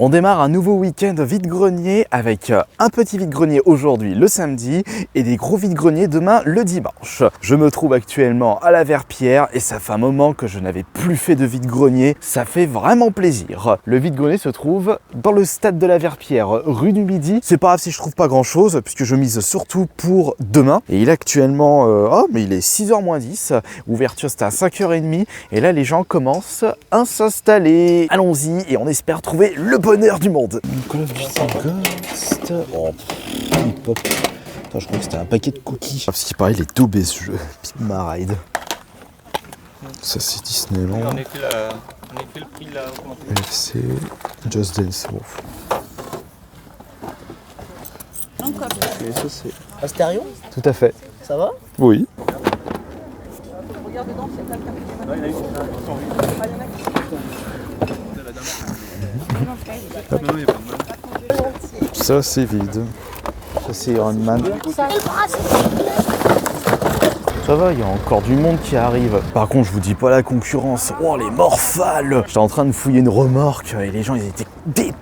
On démarre un nouveau week-end vide-grenier avec un petit vide-grenier aujourd'hui le samedi et des gros vide-greniers demain le dimanche. Je me trouve actuellement à la Verpierre et ça fait un moment que je n'avais plus fait de vide-grenier. Ça fait vraiment plaisir. Le vide-grenier se trouve dans le stade de la Verpierre, rue du Midi. C'est pas grave si je trouve pas grand chose puisque je mise surtout pour demain. Et il est actuellement, mais il est 6h moins 10. Ouverture c'était à 5h30 et là les gens commencent à s'installer. Allons-y et on espère trouver le bonheur du monde. Call of Duty Ghost. Oh, hip-hop. Attends, je crois que c'était un paquet de cookies. Parce qu'il paraît, il est daubé ce jeu. Pigma Ride. Ça, c'est Disneyland. On est fait le prix là. FC. Just Dance. Bon. Et ça, c'est. Un stéréo? Tout à fait. Ça va? Oui. Regarde dedans, c'est pas Ça, c'est vide. Ça, c'est Iron Man. Ça va, il y a encore du monde qui arrive. Par contre, je vous dis pas la concurrence. Oh, les morphales! J'étais en train de fouiller une remorque et les gens, ils étaient déter.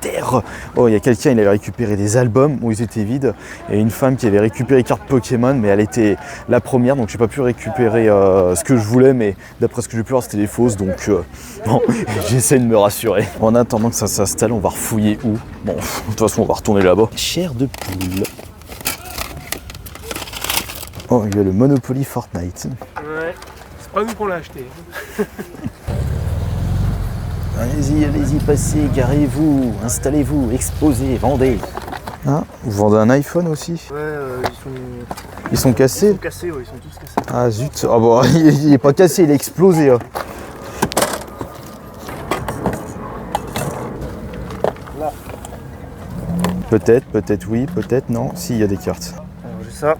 Oh, il y a quelqu'un, il avait récupéré des albums où ils étaient vides. Et une femme qui avait récupéré les cartes Pokémon, mais elle était la première, donc j'ai pas pu récupérer ce que je voulais, mais d'après ce que j'ai pu voir, c'était des fausses, donc bon, j'essaie de me rassurer. En attendant que ça s'installe, on va refouiller où? Bon, de toute façon, on va retourner là-bas. Chair de poule. Oh, il y a le Monopoly Fortnite. Ouais, c'est pas nous qu'on l'a acheté. Allez-y, passez, garez-vous, installez-vous, exposez, vendez. Ah, vous vendez un iPhone aussi? Ouais, Ils sont cassés? Ils sont cassés, ouais, ils sont tous cassés. Ah zut, ah bon, il est pas cassé, il est explosé. Hein. Là. Peut-être oui, peut-être non. Si, il y a des cartes. Alors j'ai ça.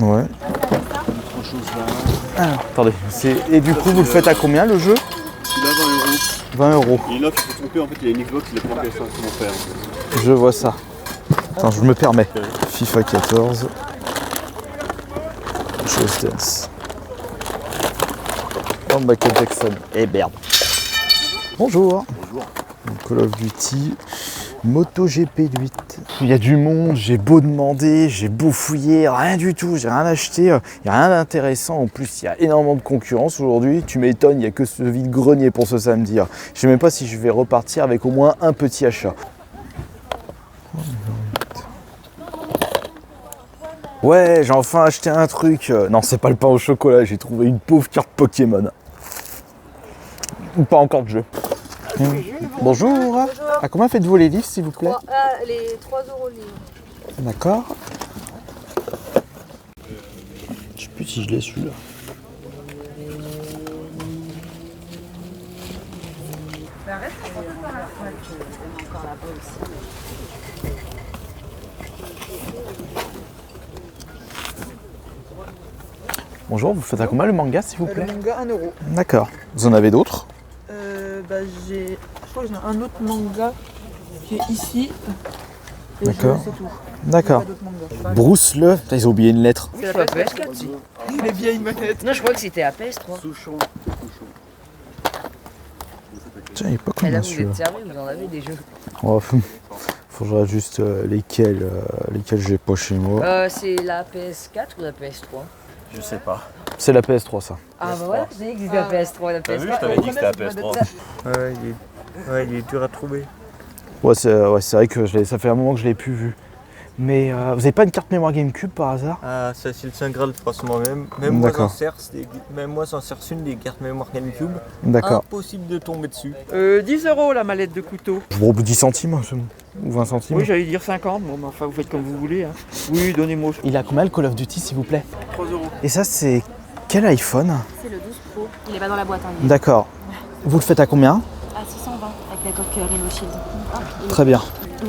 Ouais. Ah, attendez, et du coup, vous le faites à combien le jeu? Il a 20 euros. Et là, tu peux te tromper, en fait, il y a une Xbox, il a pas PS5 sur mon frère. Je vois ça. Attends, je me permets. FIFA 14. Just Dance. Oh, Michael Jackson. Eh merde. Bonjour. Bonjour. Call of Duty. MotoGP 8. Il y a du monde, j'ai beau demander, j'ai beau fouiller, rien du tout, j'ai rien acheté, il n'y a rien d'intéressant. En plus, il y a énormément de concurrence aujourd'hui. Tu m'étonnes, il n'y a que ce vide-grenier pour ce samedi. Je ne sais même pas si je vais repartir avec au moins un petit achat. Ouais, j'ai enfin acheté un truc. Non, c'est pas le pain au chocolat, j'ai trouvé une pauvre carte Pokémon. Ou pas encore de jeu. Bonjour. Bonjour. À combien faites-vous les livres, s'il vous plaît? Les 3 € le livre. D'accord. Je sais plus si je l'ai celui-là. Bonjour, vous faites à combien le manga, s'il vous plaît? Le manga, 1 €. D'accord. Vous en avez d'autres? Je crois que j'ai un autre manga qui est ici. Et D'accord. c'est tout. D'accord. Pas d'autres mangas. Bruce le. Putain, ils ont oublié une lettre. C'est la PS4 aussi. Les vieilles manettes. Non, je crois que c'était à PS3. Souchon. Tiens, il est pas Et là, commun vous celui-là. êtes servi, vous en avez des jeux. Oh, faudra juste lesquels j'ai pas chez moi. C'est la PS4 ou la PS3? Je sais pas. C'est la PS3 ça. Ah bah voilà, c'est que c'était la PS3 la T'as vu, je PS4. t'avais dit que c'était la PS3. Ouais, il est dur à trouver. Ouais, c'est vrai que ça fait un moment que je l'ai plus vu. Mais vous avez pas une carte mémoire GameCube par hasard? Ah, ça c'est le Saint Graal, franchement. Même moi, D'accord. j'en cherche une des cartes mémoire GameCube. D'accord. Impossible de tomber dessus. 10 € la mallette de couteau. Bon, 10 centimes ou 20 centimes. Oui, j'allais dire 50. Bon, mais enfin, vous faites comme vous voulez. Hein. Oui, donnez-moi. Il a combien le Call of Duty, s'il vous plaît? 3 €. Et ça, c'est quel iPhone? C'est le 12 Pro. Il est pas dans la boîte. Hein, D'accord. Vous le faites à combien? à 620 avec la coque Rhino Shield. Très bien. Si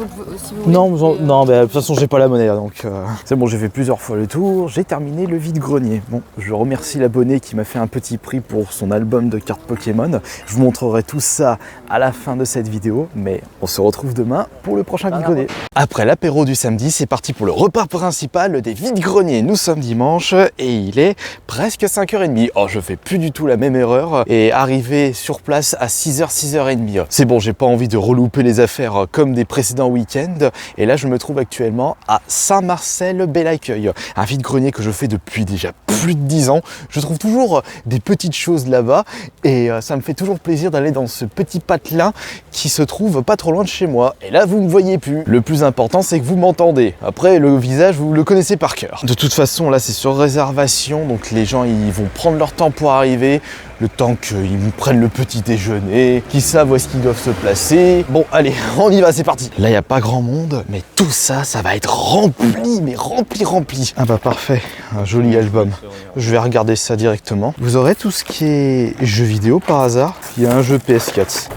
vous voulez, Non, mais, non, bah, de toute façon, j'ai pas la monnaie, donc c'est bon, j'ai fait plusieurs fois le tour, j'ai terminé le vide-grenier. Bon, je remercie l'abonné qui m'a fait un petit prix pour son album de cartes Pokémon. Je vous montrerai tout ça à la fin de cette vidéo, mais on se retrouve demain pour le prochain vide-grenier. Après l'apéro du samedi, c'est parti pour le repas principal des vide-greniers. Nous sommes dimanche et il est presque 5h30. Oh, je fais plus du tout la même erreur et arriver sur place à 6h, 6h30. C'est bon, j'ai pas envie de relouper les affaires comme des précédents week-end. Et là, je me trouve actuellement à Saint-Marcel-Bel-Accueil, un vide-grenier que je fais depuis déjà plus de 10 ans. Je trouve toujours des petites choses là-bas et ça me fait toujours plaisir d'aller dans ce petit patelin qui se trouve pas trop loin de chez moi. Et là, vous me voyez plus. Le plus important, c'est que vous m'entendez. Après, le visage, vous le connaissez par cœur. De toute façon, là, c'est sur réservation, donc les gens, ils vont prendre leur temps pour arriver. Le temps qu'ils prennent le petit déjeuner, qu'ils savent où est-ce qu'ils doivent se placer. Bon, allez, on y va, c'est parti. Là, il n'y a pas grand monde, mais tout ça, ça va être rempli, mais rempli. Ah bah parfait, un joli album. Je vais regarder ça directement. Vous aurez tout ce qui est jeux vidéo par hasard. Il y a un jeu PS4.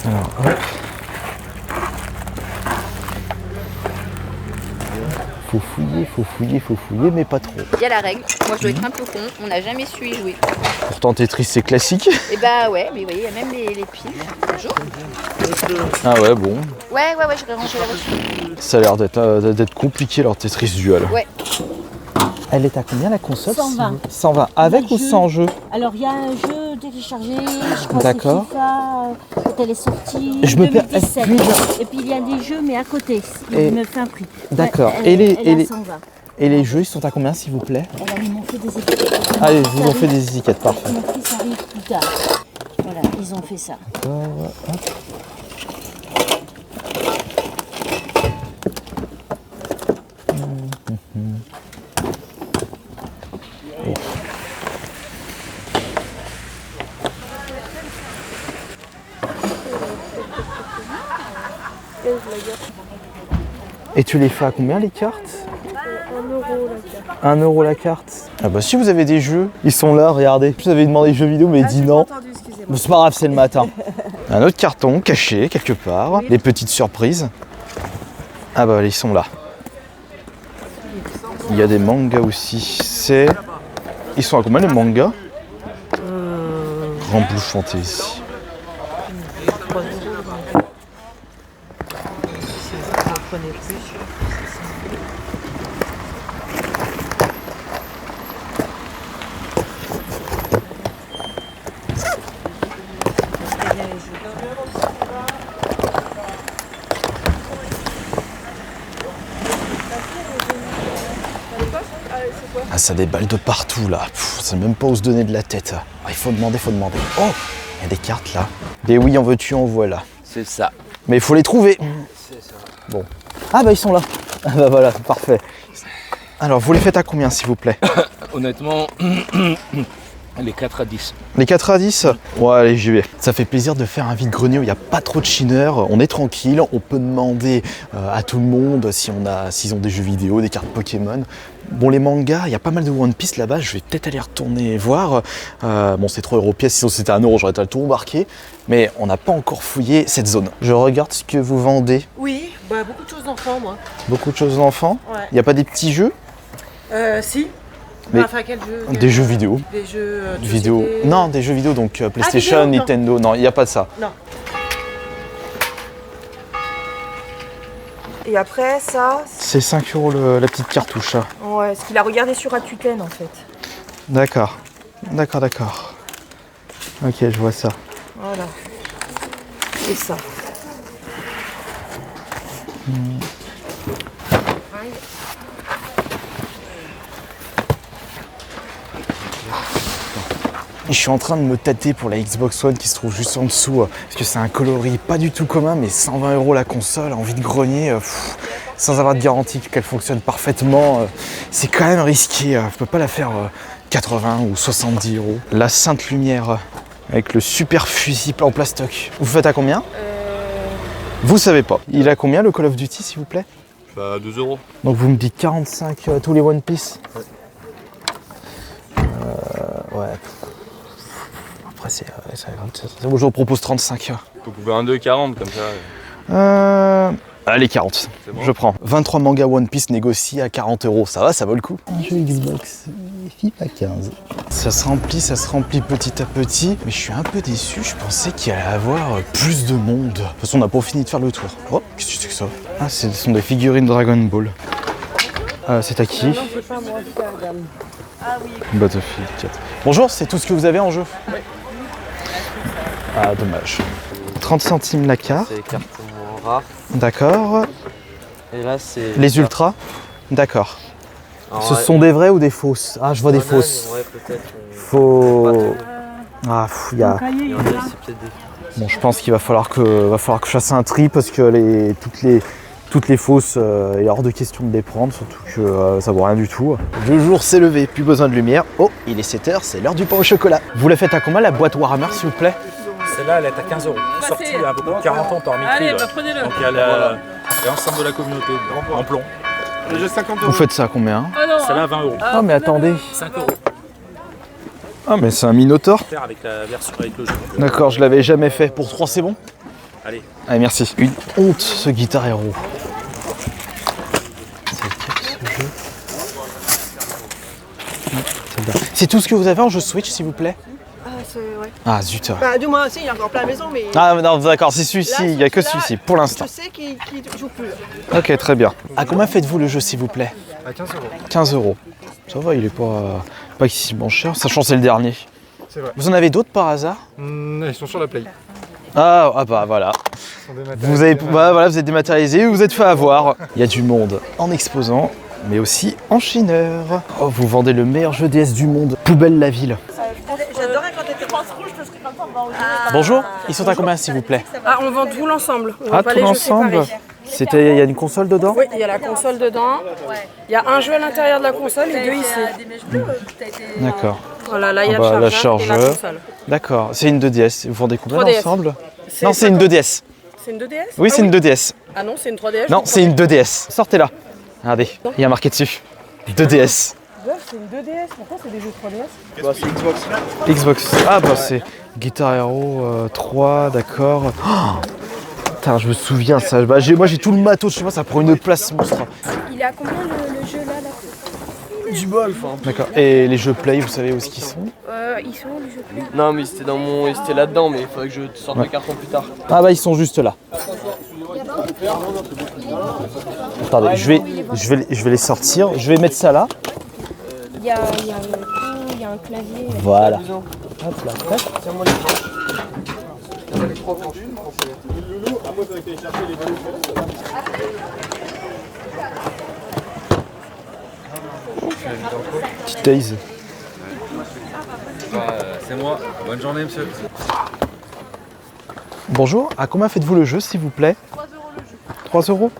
Alors, hop. Faut fouiller, mais pas trop. Il y a la règle. Moi, je dois être un peu con. On n'a jamais su y jouer. Pourtant, Tetris, c'est classique. Et bah ouais, mais vous voyez, il y a même les piles. Bonjour. Ah ouais, bon. Ouais, je vais ranger la voiture. Ça a l'air d'être compliqué, leur Tetris Dual. Ouais. Elle est à combien la console? 120. 120. Avec ou sans jeu? Alors il y a un jeu téléchargé, je crois que c'est D'accord. FIFA, quand elle est sortie, Je me perds- 2017. puis- Et puis il y a des jeux mais à côté, Et- il me fait un prix. D'accord. Elle- Et les- elle et a les- 120. Et les jeux, ils sont à combien, s'il vous plaît? Ils m'ont fait des étiquettes. Ah, ils vous ont fait des étiquettes, parfait. Mon prix, ça arrive plus tard. Voilà, ils ont fait ça. Et tu les fais à combien, les cartes? 1 euro la carte. Ah bah si vous avez des jeux, ils sont là, regardez. Je vous avais demandé jeux vidéo, mais dit non. Bon, c'est pas grave, c'est le matin. Un autre carton caché quelque part. Des petites surprises. Ah bah ils sont là. Il y a des mangas aussi. Ils sont à combien les mangas? Grand Blue Fantasy. Ah, ça déballe de partout là. Pff, c'est même pas où se donner de la tête. Ah, il faut demander. Oh, il y a des cartes là. Des oui en veux-tu, en voilà. C'est ça. Mais il faut les trouver. C'est ça. Bon. Ah bah ils sont là. Ah bah voilà, parfait. Alors vous les faites à combien s'il vous plaît? Honnêtement, les 4 à 10. Les 4 à 10? Ouais, allez, j'y vais. Ça fait plaisir de faire un vide-grenier où il n'y a pas trop de chineurs. On est tranquille, on peut demander à tout le monde s'ils ont des jeux vidéo, des cartes Pokémon. Bon, les mangas, il y a pas mal de One Piece là-bas. Je vais peut-être aller retourner voir. Bon, c'est 3 € pièce. Sinon, c'était 1 €, j'aurais été tout embarqué. Mais on n'a pas encore fouillé cette zone. Je regarde ce que vous vendez. Oui, bah, beaucoup de choses d'enfants, moi. Beaucoup de choses d'enfants. Ouais. Il n'y a pas des petits jeux? Si. Mais- Enfin, quel jeu Des jeux vidéo. Des jeux de Vidéo. société. Non, des jeux vidéo, donc PlayStation, vidéo, non. Nintendo. Non, il n'y a pas de ça. Non. Et après, ça, C'est 5 € la petite cartouche. Hein. ouais, ce qu'il a regardé sur Rakuten en fait. D'accord. Ok, je vois ça. Voilà. Et ça. Je suis en train de me tâter pour la Xbox One qui se trouve juste en dessous, parce que c'est un coloris pas du tout commun, mais 120 € la console, en vide-grenier, sans avoir de garantie qu'elle fonctionne parfaitement, c'est quand même risqué. Je peux pas la faire 80 ou 70 €. La Sainte Lumière, avec le super fusil en plastoc. Vous faites à combien? Vous savez pas. Il a combien le Call of Duty, s'il vous plaît? Bah 2 €. Donc vous me dites 45 tous les One Piece? Ouais. Après c'est bon, je vous propose 35. Faut couper un 2,40 comme ça. Allez, 40, je prends. 23 mangas One Piece négociés à 40 €, ça va, ça vaut le coup. Un jeu Xbox, FIFA 15. Ça se remplit petit à petit, mais je suis un peu déçu, je pensais qu'il allait y avoir plus de monde. De toute façon, on n'a pas fini de faire le tour. Oh, qu'est-ce que c'est que ça? Ah, ce sont des figurines Dragon Ball. C'est à qui? Battlefield 4. Bonjour, c'est tout ce que vous avez en jeu? Oui. Ah, dommage. 30 centimes la carte. C'est les cartes rares. D'accord. Et là, c'est. Les ultras. D'accord. Alors, Ce sont des vraies ou des fausses? Ah, je vois des fausses. Ouais, peut-être. Faux. Ah, il y a. Il y en a, c'est peut-être des. Bon, je pense qu'il va falloir que je fasse un tri parce que toutes les fausses, il est hors de question de les prendre, surtout que ça vaut rien du tout. Le jour s'est levé, plus besoin de lumière. Oh, il est 7 h, c'est l'heure du pain au chocolat. Vous la faites à combien la boîte Warhammer, s'il vous plaît? Celle-là, elle est à 15 €. Sortie il y a un peu plus de 40 ans par Mitri. Allez, bah prenez-le. Donc il y a l'ensemble de la communauté en plomb. J'ai 50 €. Vous faites ça à combien? Ah non, Celle-là, 20 €. Ah, mais attendez. 5 €. Ah, mais c'est un Minotaur. Avec la version avec le jeu. D'accord, je l'avais jamais fait. Pour 3, c'est bon? Allez. Allez, merci. Une honte, ce Guitar Hero. C'est tout ce que vous avez en jeu Switch, s'il vous plaît? ouais. Ah, zut. Bah, du moins, si, il y a encore plein à la maison, mais. Ah, non, d'accord, c'est celui-ci, Là, il n'y a que celui-là, celui-ci, pour l'instant. Je sais qu'il joue plus. Ok, très bien. À combien faites-vous le jeu, s'il vous plaît? À 15 €. 15 €. Ça va, il est pas excessivement cher, sachant que c'est le dernier. C'est vrai. Vous en avez d'autres par hasard? Ils sont sur la play. Ah bah voilà. Vous êtes dématérialisé, vous êtes fait avoir. Il y a du monde en exposant, mais aussi en chineur. Oh, vous vendez le meilleur jeu DS du monde. Poubelle la ville. J'adorais quand t'étais France Rouge parce que comme ça, on va en Bonjour, ils sont à combien, s'il vous plaît? Ah, on vend tout l'ensemble. On vend Ah, pas tout les jeux l'ensemble. séparés. Il y a une console dedans? Oui, il y a la console dedans. Il y a un jeu à l'intérieur de la console et deux ici. D'accord. Voilà, là il y a Ah bah, le la chargeur et la chargeur. console. D'accord, c'est une 2DS. Vous vendez combien 3DS. ensemble? Non, c'est une 2DS. C'est une 2DS? Oui, c'est une 2DS. Ah non, c'est une 3DS. Non, c'est une 2DS. Sortez-la. Regardez, il y a marqué dessus. 2DS. C'est une 2DS, pourquoi c'est des jeux 3DS? Bah, c'est Xbox. Xbox. Ah bah c'est Guitar Hero 3, d'accord. Oh, putain, je me souviens ça. Bah, moi j'ai tout le matos chez moi, ça prend une place monstre. Il est à combien le jeu là Du bol, enfin. D'accord. Et les jeux Play, vous savez où est-ce qu'ils sont? Ils sont où les jeux plus? Non, mais c'était là-dedans, mais il faudrait que je sorte le carton plus tard. Ah bah ils sont juste là. Attendez, je vais les sortir. Je vais mettre ça là. Il y a un clavier. Voilà. Hop là. Tac. Petite Daisy. C'est moi. Bonne journée, monsieur. Bonjour, à combien faites-vous le jeu, s'il vous plaît? 3 € le jeu. 3 €?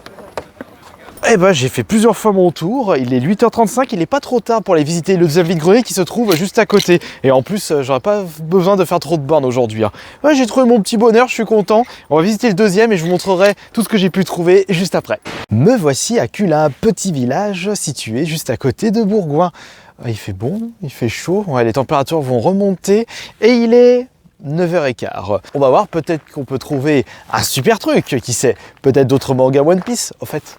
Eh ben, j'ai fait plusieurs fois mon tour. Il est 8 h 35, il n'est pas trop tard pour aller visiter le deuxième vide-grenier qui se trouve juste à côté. Et en plus, j'aurais pas besoin de faire trop de bornes aujourd'hui. Ouais, j'ai trouvé mon petit bonheur, je suis content. On va visiter le deuxième et je vous montrerai tout ce que j'ai pu trouver juste après. Me voici à Culin, petit village situé juste à côté de Bourgoin. Il fait bon, il fait chaud, ouais, les températures vont remonter et il est 9 h 15. On va voir, peut-être qu'on peut trouver un super truc, qui sait, peut-être d'autres mangas One Piece, au fait.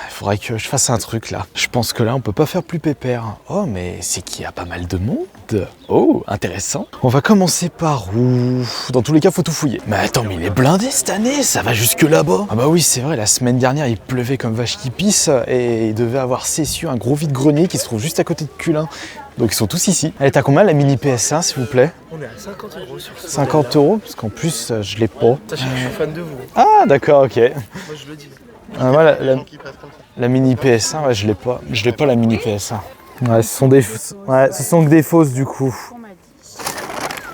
Il faudrait que je fasse un truc là. Je pense que là, on peut pas faire plus pépère. Oh, mais c'est qu'il y a pas mal de monde. Oh, intéressant. On va commencer par où? Dans tous les cas, faut tout fouiller. Mais attends, mais il est blindé cette année, ça va jusque là-bas. Ah bah oui, c'est vrai, la semaine dernière, il pleuvait comme vache qui pisse et il devait avoir Cessieux, un gros vide-grenier qui se trouve juste à côté de Culin. Donc ils sont tous ici. Elle est à combien la mini PS1, s'il vous plaît? On est à 50 € sur ça. 50 €, parce qu'en plus, je l'ai pas. Sachez que je suis fan de vous. Ah, d'accord, ok. Moi je le dis. Ah, voilà, la mini PS1, ouais, je l'ai pas. Je l'ai pas la mini PS1. Ouais, ce sont que des fausses du coup.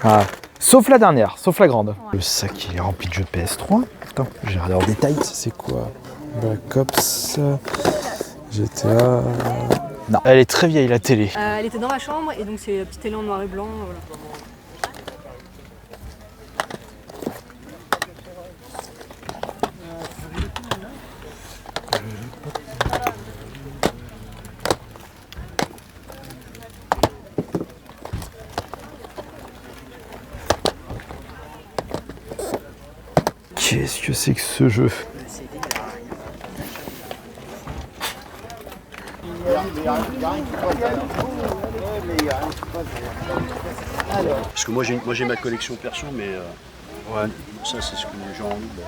Ah. Sauf la dernière, sauf la grande. Le sac il est rempli de jeux PS3. Attends, j'ai regardé en détail. C'est quoi? Black Ops, GTA. Non, elle est très vieille la télé. Elle était dans ma chambre et donc c'est la petite télé en noir et blanc. Voilà. Qu'est-ce que c'est que ce jeu? Parce que moi j'ai ma collection perso, mais ouais, ça c'est ce que j'ai envie de...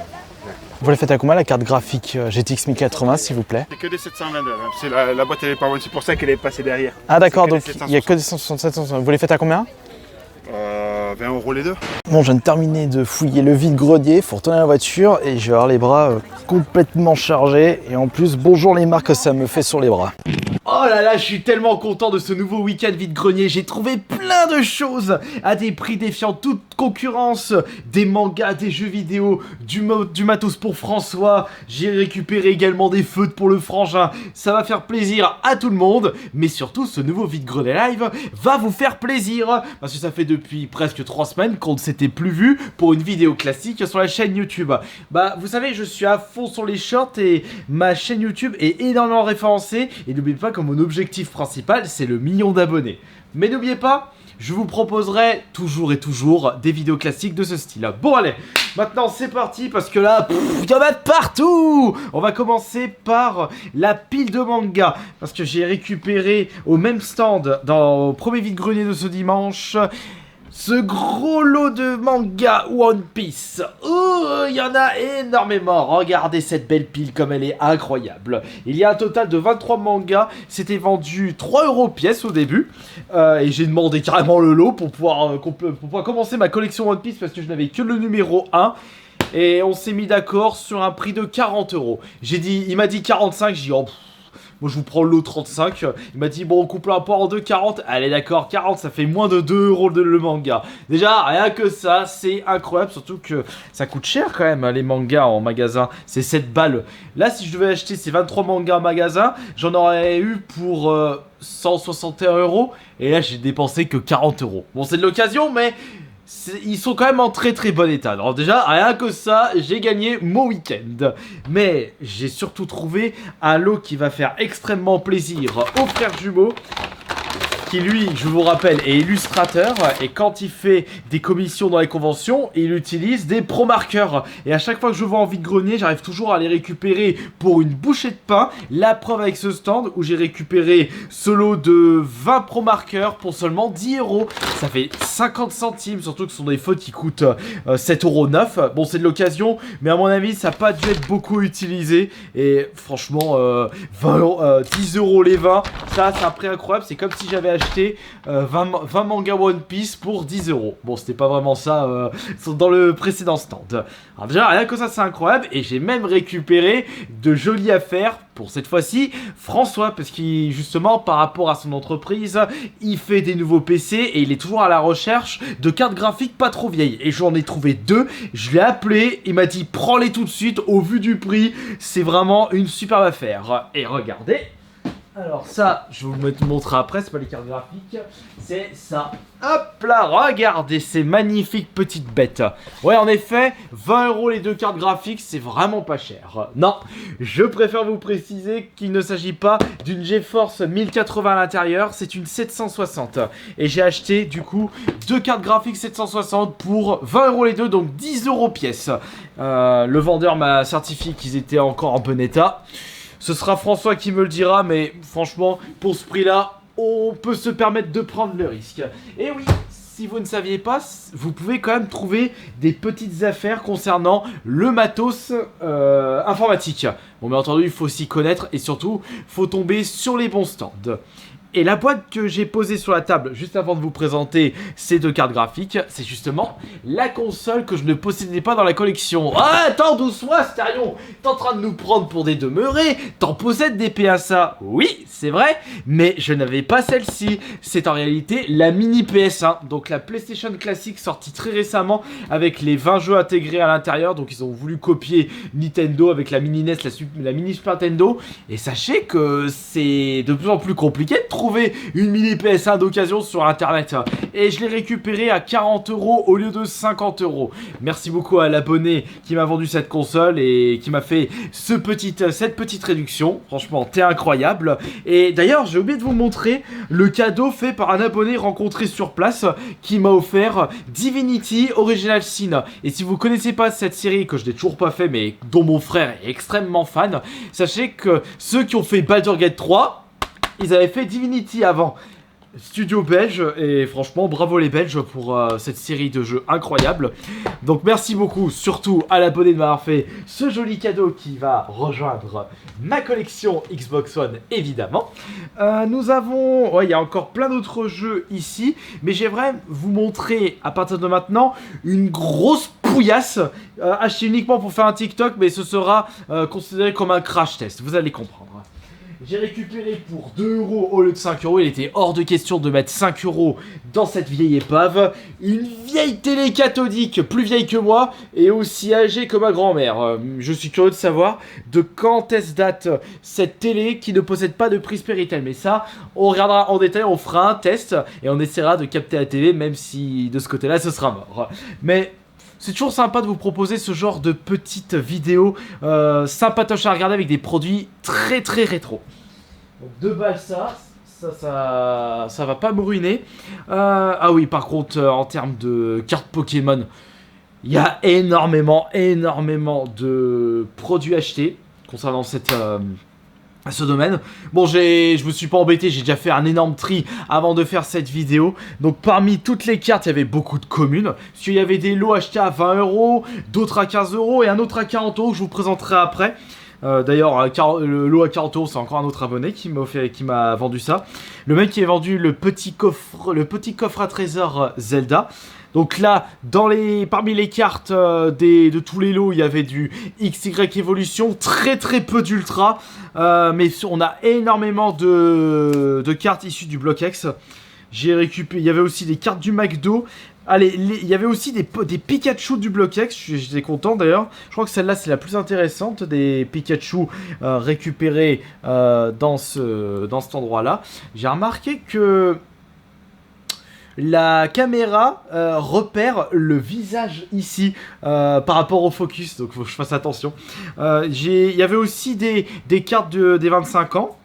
Vous la faites à combien la carte graphique GTX 1080 s'il vous plaît? C'est que des 722, c'est la boîte elle est pas bonne, c'est pour ça qu'elle est passée derrière. Ah d'accord, C'est que donc des il n'y a que des 167, 160. Vous les faites à combien? 20 € les deux. Bon, je viens de terminer de fouiller le vide-grenier, faut retourner à la voiture et je vais avoir les bras complètement chargés. Et en plus, bonjour les marques que ça me fait sur les bras. Oh là là, je suis tellement content de ce nouveau week-end vide-grenier. J'ai trouvé plein de choses à des prix défiant toute concurrence. Des mangas, des jeux vidéo, du matos pour François. J'ai récupéré également des feutres pour le frangin. Ça va faire plaisir à tout le monde. Mais surtout, ce nouveau vide-grenier live va vous faire plaisir. Parce que ça fait depuis presque 3 semaines qu'on ne s'était plus vu pour une vidéo classique sur la chaîne YouTube. Bah, vous savez, je suis à fond sur les shorts et ma chaîne YouTube est énormément référencée. Et n'oubliez pas que mon objectif principal, c'est le 1 million d'abonnés. Mais n'oubliez pas, je vous proposerai toujours et toujours des vidéos classiques de ce style. Bon allez, maintenant c'est parti parce que là, il y en a partout. On va commencer par la pile de manga parce que j'ai récupéré au même stand dans le premier vide-grenier de ce dimanche ce gros lot de manga One Piece. Oh, il y en a énormément. Regardez cette belle pile comme elle est incroyable. Il y a un total de 23 mangas. C'était vendu 3 € pièce au début. Et j'ai demandé carrément le lot pour pouvoir commencer ma collection One Piece parce que je n'avais que le numéro 1. Et on s'est mis d'accord sur un prix de 40 €. Il m'a dit 45, j'ai dit oh, moi je vous prends le lot 35. Il m'a dit bon on coupe un part en 2, 40. Allez d'accord, 40 ça fait moins de 2 € le manga. Déjà rien que ça c'est incroyable. Surtout que ça coûte cher quand même les mangas en magasin. C'est 7 balles. Là si je devais acheter ces 23 mangas en magasin, j'en aurais eu pour 161 €. Et là j'ai dépensé que 40 €. Bon c'est de l'occasion mais... ils sont quand même en très très bon état. Alors déjà, rien que ça, j'ai gagné mon week-end. Mais j'ai surtout trouvé un lot qui va faire extrêmement plaisir au frère jumeau. Qui lui, je vous rappelle, est illustrateur. Et quand il fait des commissions dans les conventions, il utilise des pro-marqueurs. Et à chaque fois que je vois en vide-grenier, j'arrive toujours à les récupérer pour une bouchée de pain. La preuve avec ce stand où j'ai récupéré ce lot de 20 pro-marqueurs pour seulement 10 €. Ça fait 50 centimes, surtout que ce sont des fautes qui coûtent 7,9 €. Bon, c'est de l'occasion, mais à mon avis, ça n'a pas dû être beaucoup utilisé. Et franchement, 10 € les 20, ça, c'est un prix incroyable. C'est comme si j'avais acheté 20 mangas One Piece pour 10 €. Bon, c'était pas vraiment ça dans le précédent stand. Alors déjà, rien que ça, c'est incroyable. Et j'ai même récupéré de jolies affaires pour cette fois-ci François, parce qu'il justement par rapport à son entreprise, il fait des nouveaux PC et il est toujours à la recherche de cartes graphiques pas trop vieilles. Et j'en ai trouvé 2, je l'ai appelé, il m'a dit prends-les tout de suite au vu du prix, c'est vraiment une superbe affaire. Et regardez. Alors ça, je vais vous le montrer après, c'est pas les cartes graphiques, c'est ça. Hop là, regardez ces magnifiques petites bêtes. Ouais, en effet, 20 € les 2 cartes graphiques, c'est vraiment pas cher. Non, je préfère vous préciser qu'il ne s'agit pas d'une GeForce 1080 à l'intérieur, c'est une 760. Et j'ai acheté du coup 2 cartes graphiques 760 pour 20 € les 2, donc 10 € pièce. Le vendeur m'a certifié qu'ils étaient encore en bon état. Ce sera François qui me le dira, mais franchement, pour ce prix-là, on peut se permettre de prendre le risque. Et oui, si vous ne saviez pas, vous pouvez quand même trouver des petites affaires concernant le matos informatique. Bon, bien entendu, il faut s'y connaître et surtout, il faut tomber sur les bons stands. Et la boîte que j'ai posée sur la table juste avant de vous présenter ces 2 cartes graphiques, c'est justement la console que je ne possédais pas dans la collection. Ah, attends, doucement, Astérion, t'es en train de nous prendre pour des demeurés, t'en possèdes des PSA. Oui, c'est vrai, mais je n'avais pas celle-ci. C'est en réalité la mini PS1, donc la PlayStation classique sortie très récemment avec les 20 jeux intégrés à l'intérieur. Donc ils ont voulu copier Nintendo avec la mini NES, la mini Super Nintendo. Et sachez que c'est de plus en plus compliqué de trouver trouvé une mini PS1 d'occasion sur internet et je l'ai récupéré à 40 € au lieu de 50 €. Merci beaucoup à l'abonné qui m'a vendu cette console et qui m'a fait cette petite réduction. Franchement, t'es incroyable. Et d'ailleurs, j'ai oublié de vous montrer le cadeau fait par un abonné rencontré sur place qui m'a offert Divinity Original Sin. Et si vous connaissez pas cette série, que je n'ai toujours pas fait, mais dont mon frère est extrêmement fan, sachez que ceux qui ont fait Baldur's Gate 3, ils avaient fait Divinity avant. Studio belge, et franchement bravo les Belges pour cette série de jeux incroyable. Donc merci beaucoup surtout à l'abonné de m'avoir fait ce joli cadeau qui va rejoindre ma collection Xbox One évidemment. Nous avons, ouais, il y a encore plein d'autres jeux ici, mais j'aimerais vous montrer à partir de maintenant une grosse pouillasse achetée uniquement pour faire un TikTok, mais ce sera considéré comme un crash test, vous allez comprendre. J'ai récupéré pour 2 € au lieu de 5 €. Il était hors de question de mettre 5 € dans cette vieille épave. Une vieille télé cathodique, plus vieille que moi et aussi âgée que ma grand-mère. Je suis curieux de savoir de quand est-ce date cette télé qui ne possède pas de prise Péritel. Mais ça, on regardera en détail, on fera un test et on essaiera de capter la télé, même si de ce côté-là, ce sera mort. Mais c'est toujours sympa de vous proposer ce genre de petites vidéos sympatoches à regarder avec des produits très très rétro. Donc 2 balles ça va pas me ruiner. Ah oui, par contre, en termes de cartes Pokémon, il y a énormément de produits achetés concernant ce domaine. Bon, je me suis pas embêté, j'ai déjà fait un énorme tri avant de faire cette vidéo. Donc parmi toutes les cartes, il y avait beaucoup de communes. Parce qu'il y avait des lots achetés à 20 €, d'autres à 15 € et un autre à 40 € que je vous présenterai après. D'ailleurs, le lot à 40 €, c'est encore un autre abonné qui m'a vendu ça. Le mec qui a vendu le petit coffre à trésor Zelda. Donc là, parmi les cartes de tous les lots, il y avait du XY Evolution, très peu d'Ultra. Mais on a énormément de cartes issues du Block X. J'ai récupéré, il y avait aussi des cartes du McDo. Allez, il y avait aussi des Pikachu du Block X, j'étais content d'ailleurs. Je crois que celle-là c'est la plus intéressante des Pikachu récupérés dans cet endroit-là. J'ai remarqué que la caméra repère le visage ici par rapport au focus, donc faut que je fasse attention. Il y avait aussi des cartes des 25 ans,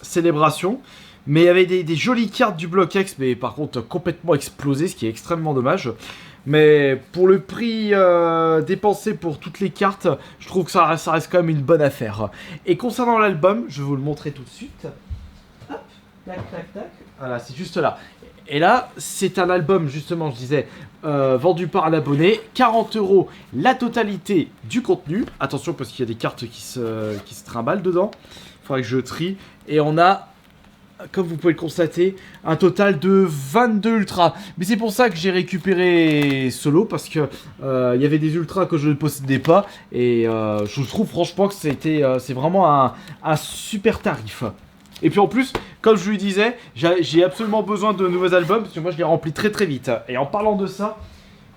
célébration. Mais il y avait des jolies cartes du Block X, mais par contre complètement explosées, ce qui est extrêmement dommage. Mais pour le prix dépensé pour toutes les cartes, je trouve que ça reste quand même une bonne affaire. Et concernant l'album, je vais vous le montrer tout de suite. Hop, tac, tac, tac. Voilà, c'est juste là. Et là, c'est un album, justement, je disais, vendu par un abonné. 40 € la totalité du contenu. Attention, parce qu'il y a des cartes qui se trimballent dedans. Il faudrait que je trie. Et on a, comme vous pouvez le constater, un total de 22 ultras. Mais c'est pour ça que j'ai récupéré ce lot, parce que il y avait des ultras que je ne possédais pas. Et je trouve franchement que c'est vraiment un super tarif. Et puis en plus, comme je lui disais, j'ai absolument besoin de nouveaux albums, parce que moi je les remplis très vite. Et en parlant de ça,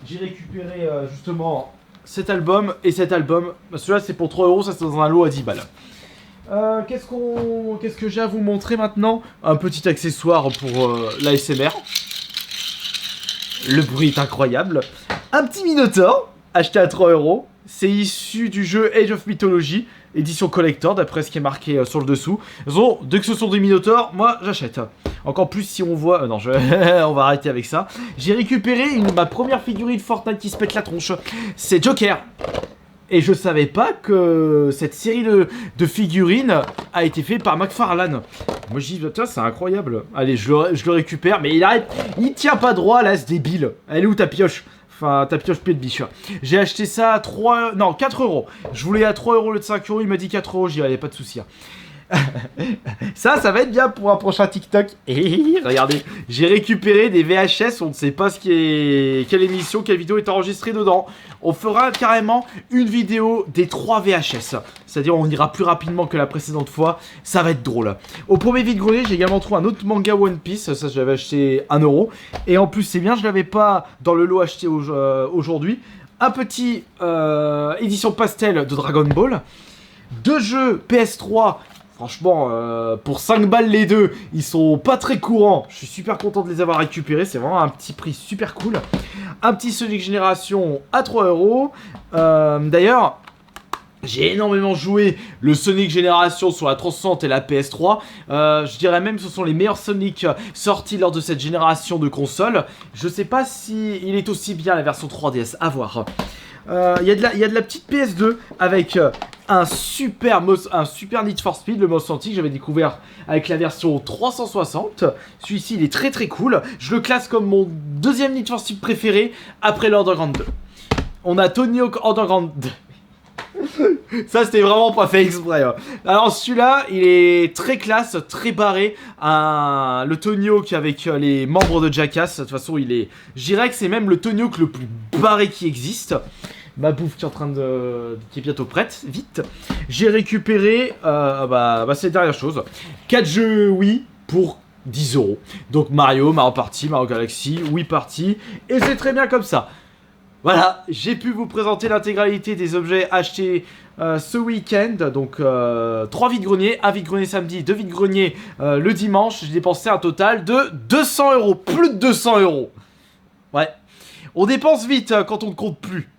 j'ai récupéré justement cet album et cet album. Celui-là c'est pour 3 €, ça c'est dans un lot à 10 balles. Qu'est-ce que j'ai à vous montrer maintenant? Un petit accessoire pour l'ASMR. Le bruit est incroyable. Un petit Minotaur, acheté à 3 €. C'est issu du jeu Age of Mythology, édition collector, d'après ce qui est marqué sur le dessous. Bon, dès que ce sont des Minotaurs, moi j'achète. Encore plus si on voit... non, on va arrêter avec ça. J'ai récupéré ma première figurine Fortnite qui se pète la tronche. C'est Joker. Et je savais pas que cette série de figurines a été faite par McFarlane. Moi je dis, tiens, c'est incroyable. Allez, je le récupère, mais il tient pas droit là, ce débile. Elle est où ta pioche? Enfin, ta pioche pied de biche. J'ai acheté ça à 4 €. Je voulais à 3 € au lieu de 5 €, il m'a dit 4 €, j'y allais pas de souci. Ça va être bien pour un prochain TikTok. Et regardez, j'ai récupéré des VHS, on ne sait pas quelle émission, quelle vidéo est enregistrée dedans. On fera carrément une vidéo des 3 VHS. C'est-à-dire on ira plus rapidement que la précédente fois, ça va être drôle. Au premier vide-grenier, j'ai également trouvé un autre manga One Piece, ça je l'avais acheté 1 €. Et en plus c'est bien, je l'avais pas dans le lot acheté aujourd'hui. Un petit édition pastel de Dragon Ball. 2 jeux PS3. Franchement, pour 5 balles les deux, ils sont pas très courants. Je suis super content de les avoir récupérés. C'est vraiment un petit prix super cool. Un petit Sonic Génération à 3 €. D'ailleurs, j'ai énormément joué le Sonic Génération sur la 360 et la PS3. Je dirais même que ce sont les meilleurs Sonic sortis lors de cette génération de consoles. Je sais pas si il est aussi bien la version 3DS, à voir. Il y a de la petite PS2 avec un super Need for Speed, le Most Wanted que j'avais découvert avec la version 360. Celui-ci, il est très très cool. Je le classe comme mon deuxième Need for Speed préféré après l'Underground 2. On a Tony Hawk Underground 2. Ça c'était vraiment pas fait exprès. Alors celui-là il est très classe, très barré. Le Tony Hawk avec les membres de Jackass. De toute façon il est, je dirais que c'est même le Tony Hawk le plus barré qui existe. Ma bouffe qui est en train de, qui est bientôt prête, vite. J'ai récupéré ces dernières choses. 4 jeux Wii pour 10 €. Donc Mario Party, Mario Galaxy, Wii Party. Et c'est très bien comme ça. Voilà, j'ai pu vous présenter l'intégralité des objets achetés ce week-end. Donc 3 vide-greniers, un vide-grenier samedi, 2 vide-greniers le dimanche. J'ai dépensé un total de 200 €, plus de 200 €. Ouais, on dépense vite quand on ne compte plus.